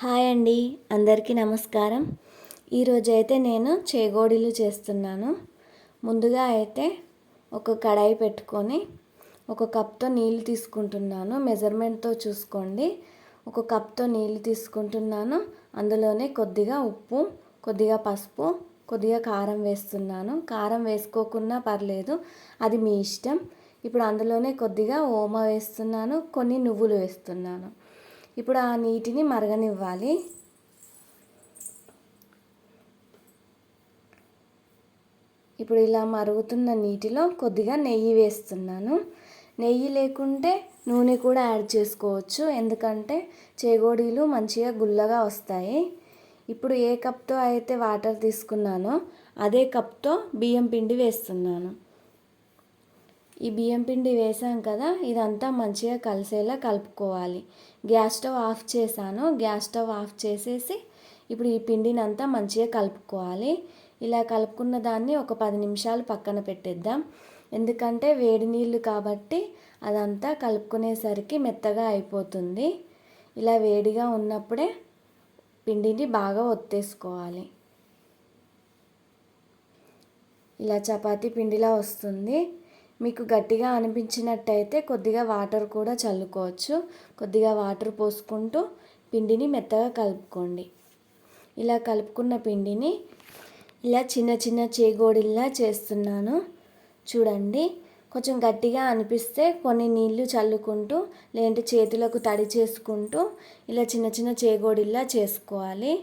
Hi అండి, అందరికీ నమస్కారం. ఈరోజైతే నేను చేగోడీలు చేస్తున్నాను. ముందుగా అయితే ఒక కడాయి పెట్టుకొని ఒక కప్తో నీళ్ళు తీసుకుంటున్నాను. మెజర్మెంట్తో చూసుకోండి. ఒక కప్తో నీళ్ళు తీసుకుంటున్నాను. అందులోనే కొద్దిగా ఉప్పు, కొద్దిగా పసుపు, కొద్దిగా కారం వేస్తున్నాను. కారం వేసుకోకున్నా పర్లేదు, అది మీ ఇష్టం. ఇప్పుడు అందులోనే కొద్దిగా ఓమ వేస్తున్నాను, కొన్ని నువ్వులు వేస్తున్నాను. ఇప్పుడు ఆ నీటిని మరగనివ్వాలి. ఇప్పుడు ఇలా మరుగుతున్న నీటిలో కొద్దిగా నెయ్యి వేస్తున్నాను. నెయ్యి లేకుంటే నూనె కూడా యాడ్ చేసుకోవచ్చు, ఎందుకంటే చేగోడీలు మంచిగా గుల్లగా వస్తాయి. ఇప్పుడు ఏ కప్తో అయితే వాటర్ తీసుకున్నానో అదే కప్తో బియ్యం పిండి వేస్తున్నాను. ఈ బియ్యం పిండి వేసాం కదా, ఇదంతా మంచిగా కలిసేలా కలుపుకోవాలి. గ్యాస్ స్టవ్ ఆఫ్ చేశాను. గ్యాస్ స్టవ్ ఆఫ్ చేసేసి ఇప్పుడు ఈ పిండిని అంతా మంచిగా కలుపుకోవాలి. ఇలా కలుపుకున్న దాన్ని ఒక 10 నిమిషాలు పక్కన పెట్టేద్దాం, ఎందుకంటే వేడి నీళ్ళు కాబట్టి అదంతా కలుపుకునేసరికి మెత్తగా అయిపోతుంది. ఇలా వేడిగా ఉన్నప్పుడే పిండిని బాగా ఒత్తేసుకోవాలి. ఇలా చపాతీ పిండిలా వస్తుంది. మీకు గట్టిగా అనిపించినట్టయితే కొద్దిగా వాటర్ కూడా చల్లుకోవచ్చు. కొద్దిగా వాటర్ పోసుకుంటూ పిండిని మెత్తగా కలుపుకోండి. ఇలా కలుపుకున్న పిండిని ఇలా చిన్న చిన్న చేగోడీల్లా చేస్తున్నాను. చూడండి, కొంచెం గట్టిగా అనిపిస్తే కొన్ని నీళ్లు చల్లుకుంటూ, లేదంటే చేతులకు తడి చేసుకుంటూ ఇలా చిన్న చిన్న చేగోడీల్లా చేసుకోవాలి.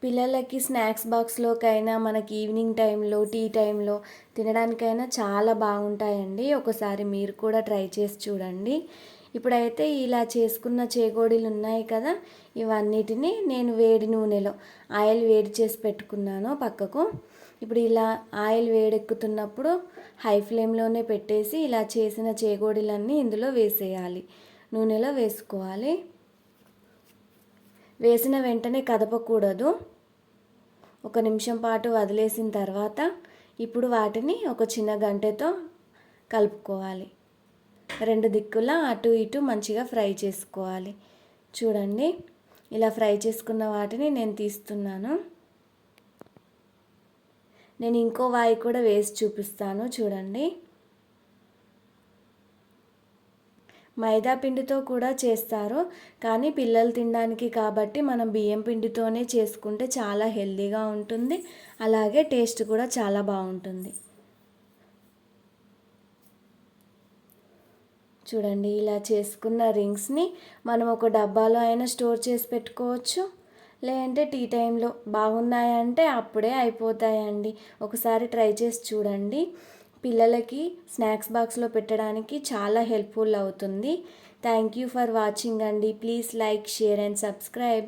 పిల్లలకి స్నాక్స్ బాక్స్లోకైనా, మనకి ఈవినింగ్ టైంలో, టీ టైంలో తినడానికైనా చాలా బాగుంటాయండి. ఒకసారి మీరు కూడా ట్రై చేసి చూడండి. ఇప్పుడైతే ఇలా చేసుకున్న చేగోడీలు ఉన్నాయి కదా, ఇవన్నిటిని నేను వేడి నూనెలో ఆయిల్ వేడి చేసి పెట్టుకున్నాను పక్కకు. ఇప్పుడు ఇలా ఆయిల్ వేడెక్కుతున్నప్పుడు హై ఫ్లేమ్లోనే పెట్టేసి ఇలా చేసిన చేగోడీలన్నీ ఇందులో వేసేయాలి. నూనెలో వేసుకోవాలి. వేసిన వెంటనే కదపకూడదు. 1 నిమిషం పాటు వదిలేసిన తర్వాత ఇప్పుడు వాటిని ఒక చిన్న గంటెతో కలుపుకోవాలి. 2 దిక్కులా అటు ఇటు మంచిగా ఫ్రై చేసుకోవాలి. చూడండి, ఇలా ఫ్రై చేసుకున్న వాటిని నేను తీస్తున్నాను. నేను ఇంకో వాయి కూడా వేసి చూపిస్తాను, చూడండి. మైదా పిండితో కూడా చేస్తారు, కానీ పిల్లలు తినడానికి కాబట్టి మనం బియ్యం పిండితోనే చేసుకుంటే చాలా హెల్తీగా ఉంటుంది. అలాగే టేస్ట్ కూడా చాలా బాగుంటుంది. చూడండి, ఇలా చేసుకున్న రింగ్స్ని మనం ఒక డబ్బాలో అయినా స్టోర్ చేసి పెట్టుకోవచ్చు, లేదంటే టీ టైంలో బాగున్నాయంటే అప్పుడే అయిపోతాయండి. ఒకసారి ట్రై చేసి చూడండి. పిల్లలకి స్నాక్స్ బాక్స్లో పెట్టడానికి చాలా హెల్ప్ఫుల్ అవుతుంది. థ్యాంక్ యూ ఫర్ వాచింగ్ అండి. Please like, share and subscribe.